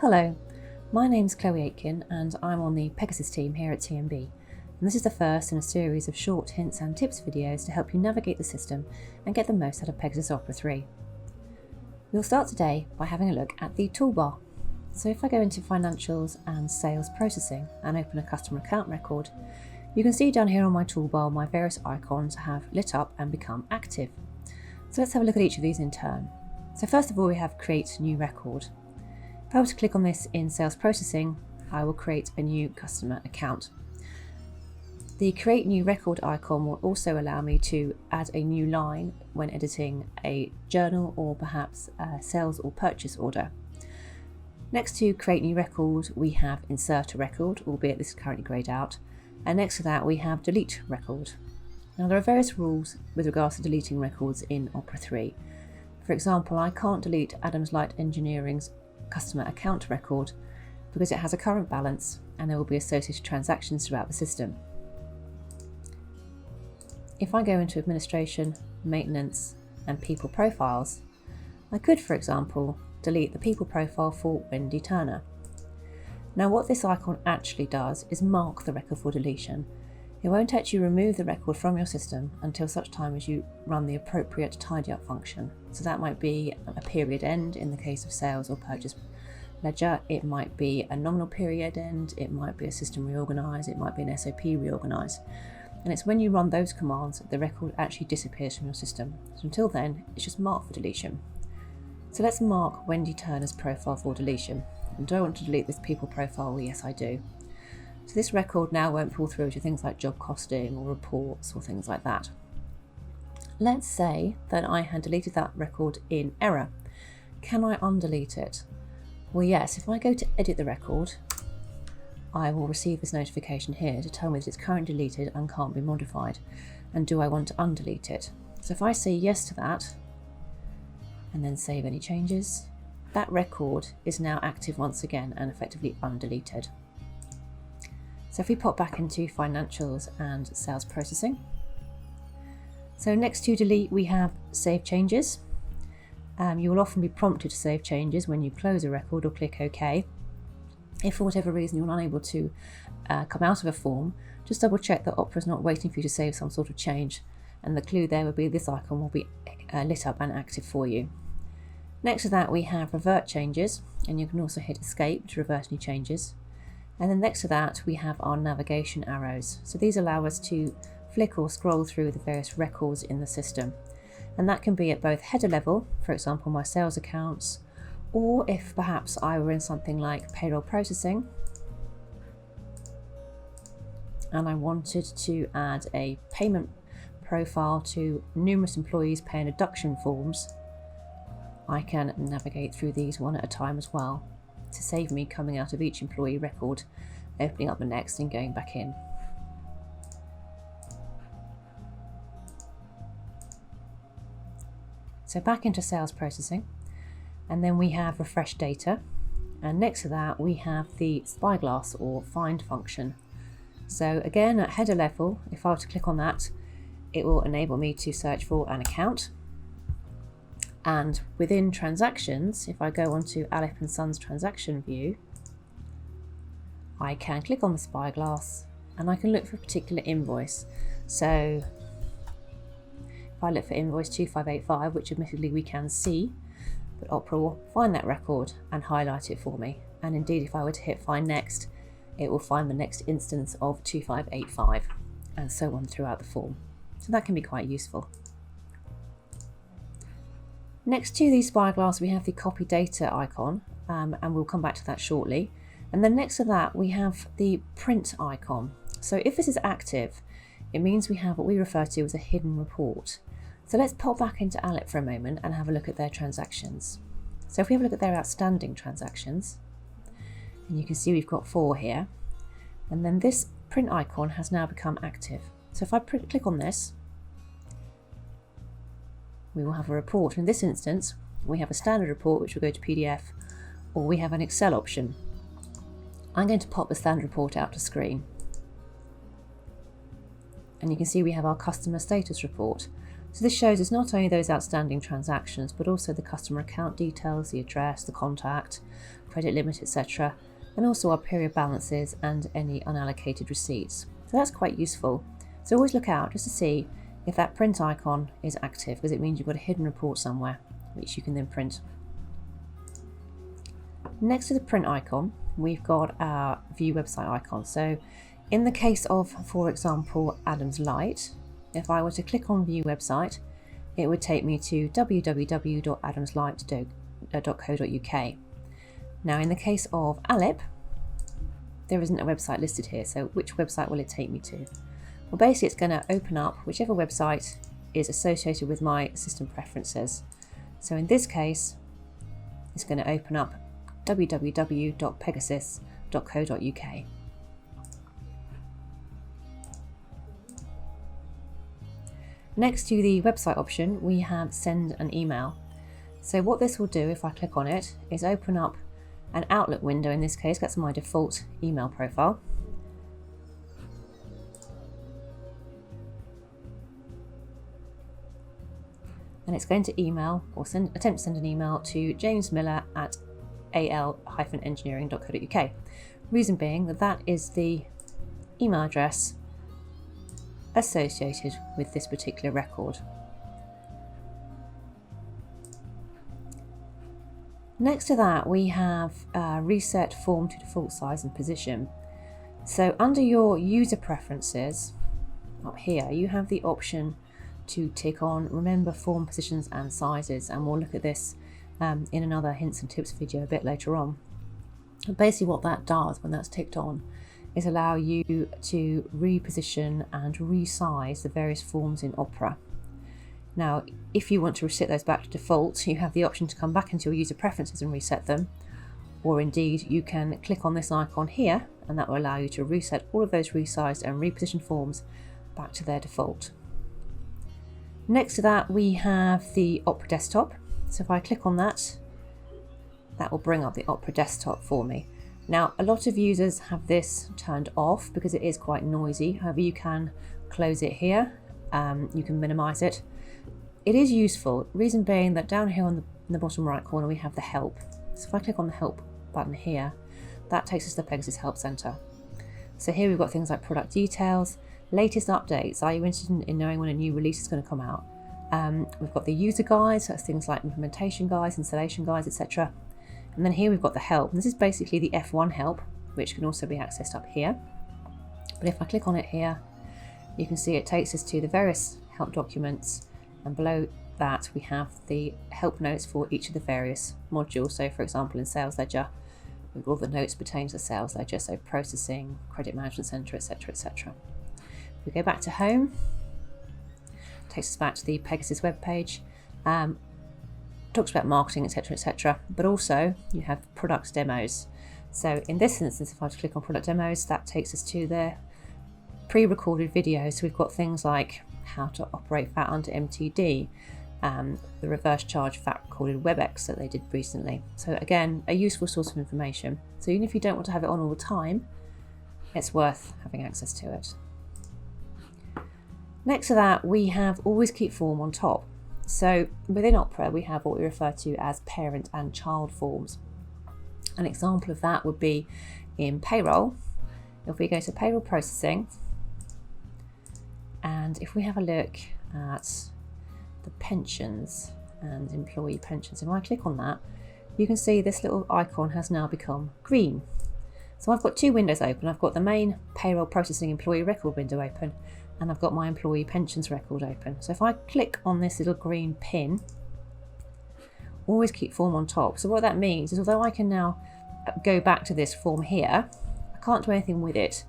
Hello, my name's Chloe Aitken and I'm on the Pegasus team here at TMB, and this is the first in a series of short hints and tips videos to help you navigate the system and get the most out of Pegasus Opera 3. We'll start today by having a look at the toolbar. So if I go into Financials and Sales Processing and open a customer account record, you can see down here on my toolbar my various icons have lit up and become active. So let's have a look at each of these in turn. So first of all we have Create New Record. If I were to click on this in Sales Processing, I will create a new customer account. The Create New Record icon will also allow me to add a new line when editing a journal or perhaps a sales or purchase order. Next to Create New Record, we have Insert a Record, albeit this is currently greyed out, and next to that we have Delete Record. Now there are various rules with regards to deleting records in Opera 3. For example, I can't delete Adams Light Engineering's customer account record because it has a current balance and there will be associated transactions throughout the system. If I go into Administration, Maintenance and People Profiles, I could, for example, delete the people profile for Wendy Turner. Now what this icon actually does is mark the record for deletion. It won't actually remove the record from your system until such time as you run the appropriate tidy up function. So that might be a period end in the case of sales or purchase ledger, it might be a nominal period end, it might be a system reorganize, it might be an SOP reorganize. And it's when you run those commands that the record actually disappears from your system. So until then, it's just marked for deletion. So let's mark Wendy Turner's profile for deletion. And do I want to delete this people profile? Well, yes, I do. So this record now won't pull through to things like job costing or reports or things like that. Let's say that I had deleted that record in error. Can I undelete it? Well, yes, if I go to edit the record, I will receive this notification here to tell me that it's currently deleted and can't be modified. And do I want to undelete it? So if I say yes to that, and then save any changes, that record is now active once again and effectively undeleted. So if we pop back into Financials and Sales Processing. So next to delete we have Save Changes. You will often be prompted to save changes when you close a record or click OK. If for whatever reason you're unable to come out of a form, just double check that Opera is not waiting for you to save some sort of change, and the clue there would be this icon will be lit up and active for you. Next to that we have Revert Changes, and you can also hit Escape to revert any changes. And then next to that we have our navigation arrows. So these allow us to flick or scroll through the various records in the system. And that can be at both header level, for example my sales accounts, or if perhaps I were in something like payroll processing and I wanted to add a payment profile to numerous employees paying deduction forms, I can navigate through these one at a time as well, to save me coming out of each employee record, opening up the next and going back in. So back into Sales Processing, and then we have Refresh Data, and next to that we have the Spyglass or Find function. So again at header level, if I were to click on that, it will enable me to search for an account. And within transactions, if I go onto Aleph & Sons transaction view, I can click on the spyglass and I can look for a particular invoice. So if I look for invoice 2585, which admittedly we can see, but Opera will find that record and highlight it for me. And indeed, if I were to hit Find Next, it will find the next instance of 2585 and so on throughout the form. So that can be quite useful. Next to the spyglass we have the copy data icon, and we'll come back to that shortly. And then next to that we have the print icon. So if this is active, it means we have what we refer to as a hidden report. So let's pop back into Aleph for a moment and have a look at their transactions. So if we have a look at their outstanding transactions, and you can see we've got 4 here, and then this print icon has now become active. So if I click on this, we will have a report. In this instance, we have a standard report which will go to PDF, or we have an Excel option. I'm going to pop the standard report out to screen. And you can see we have our customer status report. So this shows us not only those outstanding transactions, but also the customer account details, the address, the contact, credit limit, etc., and also our period balances and any unallocated receipts. So that's quite useful. So always look out just to see if that print icon is active, because it means you've got a hidden report somewhere which you can then print. Next to the print icon, we've got our view website icon. So in the case of, for example, Adams Light, if I were to click on view website, it would take me to www.adamslight.co.uk. Now in the case of Alep, there isn't a website listed here, so which website will it take me to? Well, basically it's going to open up whichever website is associated with my system preferences. So in this case, it's going to open up www.pegasus.co.uk. Next to the website option, we have send an email. So what this will do, if I click on it, is open up an Outlook window. In this case, that's my default email profile. And it's going to email or attempt to send an email to jamesmiller@al-engineering.co.uk. Reason being that is the email address associated with this particular record. Next to that, we have reset form to default size and position. So under your user preferences up here, you have the option to tick on remember form positions and sizes, and we'll look at this in another hints and tips video a bit later on. And basically what that does when that's ticked on is allow you to reposition and resize the various forms in Opera. Now, if you want to reset those back to default, you have the option to come back into your user preferences and reset them, or indeed you can click on this icon here and that will allow you to reset all of those resized and repositioned forms back to their default. Next to that, we have the Opera desktop. So if I click on that, that will bring up the Opera desktop for me. Now, a lot of users have this turned off because it is quite noisy. However, you can close it here. You can minimize it. It is useful, reason being that down here in the bottom right corner, we have the help. So if I click on the help button here, that takes us to the Pegasus Help Center. So here we've got things like product details, latest updates. Are you interested in knowing when a new release is going to come out? We've got the user guides, so that's things like implementation guides, installation guides, etc. And then here we've got the help. And this is basically the F1 help, which can also be accessed up here. But if I click on it here, you can see it takes us to the various help documents, and below that we have the help notes for each of the various modules. So for example, in Sales Ledger, we've got all the notes pertaining to Sales Ledger, so processing, credit management center, etc., etc. If we go back to home, it takes us back to the Pegasus webpage. Talks about marketing, etc., etc. But also you have product demos. So in this instance, if I click on product demos, that takes us to the pre-recorded videos. So we've got things like how to operate VAT under MTD, the reverse charge VAT recorded WebEx that they did recently. So again, a useful source of information. So even if you don't want to have it on all the time, it's worth having access to it. Next to that, we have always keep form on top. So within Opera, we have what we refer to as parent and child forms. An example of that would be in payroll. If we go to payroll processing, and if we have a look at the pensions and employee pensions, if I click on that, you can see this little icon has now become green. So I've got two windows open. I've got the main payroll processing employee record window open, and I've got my employee pensions record open. So if I click on this little green pin, always keep form on top. So what that means is, although I can now go back to this form here, I can't do anything with it.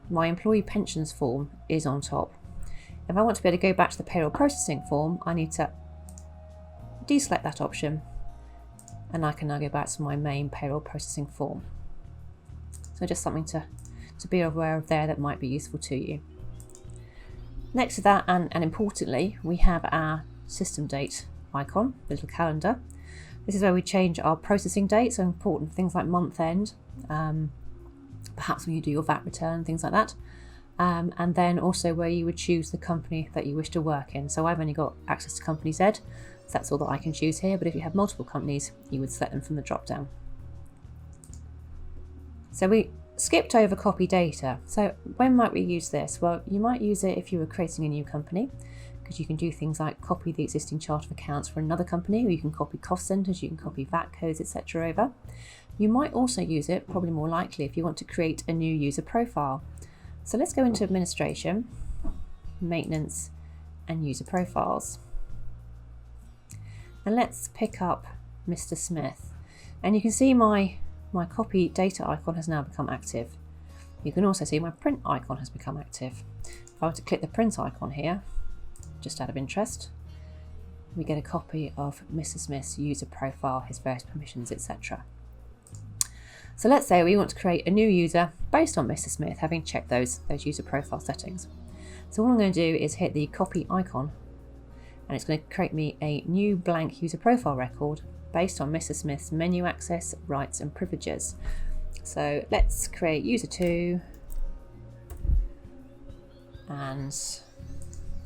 My employee pensions form is on top. If I want to be able to go back to the payroll processing form, I need to deselect that option, and I can now go back to my main payroll processing form. So just something to be aware of there that might be useful to you. Next to that, and importantly, we have our system date icon, the little calendar. This is where we change our processing date, so important things like month end, perhaps when you do your VAT return, things like that. And then also where you would choose the company that you wish to work in. So I've only got access to Company Z, so that's all that I can choose here, but if you have multiple companies, you would select them from the drop down. So we skipped over copy data. So when might we use this? Well, you might use it if you were creating a new company, because you can do things like copy the existing chart of accounts for another company, or you can copy cost centers, you can copy VAT codes, etc. over. You might also use it, probably more likely, if you want to create a new user profile. So let's go into administration, maintenance, and user profiles. And let's pick up Mr. Smith. And you can see my copy data icon has now become active. You can also see my print icon has become active. If I were to click the print icon here, just out of interest, we get a copy of Mr. Smith's user profile, his various permissions, etc. So let's say we want to create a new user based on Mr. Smith having checked those user profile settings. So all I'm going to do is hit the copy icon, and it's going to create me a new blank user profile record based on Mr. Smith's menu access, rights and privileges. So let's create user 2, and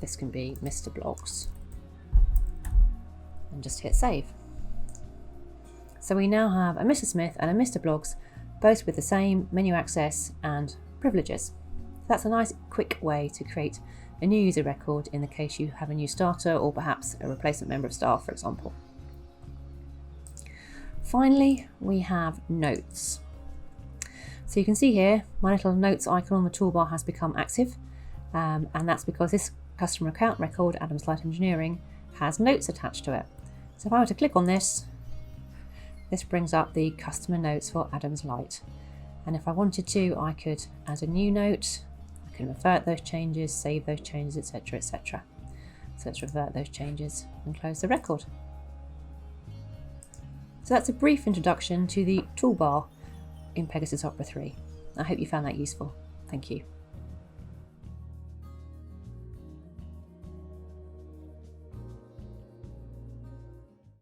this can be Mr. Blogs, and just hit save. So we now have a Mr. Smith and a Mr. Blogs, both with the same menu access and privileges. That's a nice quick way to create a new user record in the case you have a new starter or perhaps a replacement member of staff, for example. Finally, we have notes. So you can see here, my little notes icon on the toolbar has become active, and that's because this customer account record, Adams Light Engineering, has notes attached to it. So if I were to click on this, this brings up the customer notes for Adams Light. And if I wanted to, I could add a new note, I can revert those changes, save those changes, etc., etc. So let's revert those changes and close the record. So that's a brief introduction to the toolbar in Pegasus Opera 3. I hope you found that useful. Thank you.